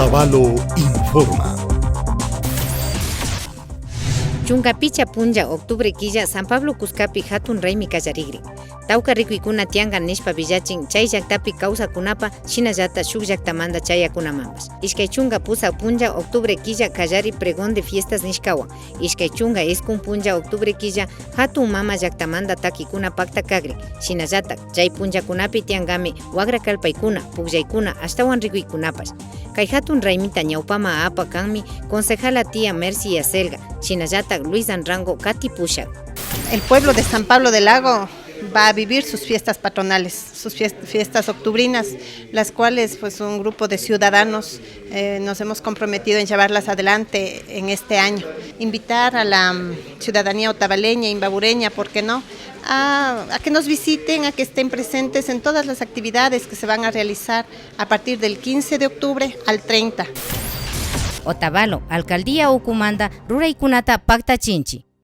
Otavalo informa. Chunkapicha punja octubre quilla San Pablo Cuscapi hatun raymi kallarigri. Tawka rikuykuna tiyangan nishpa villachin chay llaktapi kawsakunapa shinallata shuk llaktamanta chayakunamanpas. Ishkay chunka pusa punja octubre quilla kallari pregón de fiestas nishkawan. Ishkay chunka eskun punja octubre quilla hatun mama llaktamanta takikuna pakta kagri. Shinallatak chay punjakunapi tiyangami wagra kalpaykuna, pukllaykuna ashtawan rikuykunapas. Kay hatun raymita ñawpama apa kanmi concejala tía Mercy Yacelga, shinallatak Luis Anrango Kati Pushak. El pueblo de San Pablo del Lago va a vivir sus fiestas patronales, sus fiestas octubrinas, las cuales pues un grupo de ciudadanos nos hemos comprometido en llevarlas adelante en este año. Invitar a la ciudadanía otavaleña, imbabureña, ¿por qué no?, a que nos visiten, a que estén presentes en todas las actividades que se van a realizar a partir del 15 de octubre al 30. Otavalo, Alcaldía Ucumanda, Ruraykunata Pacta Chinchi.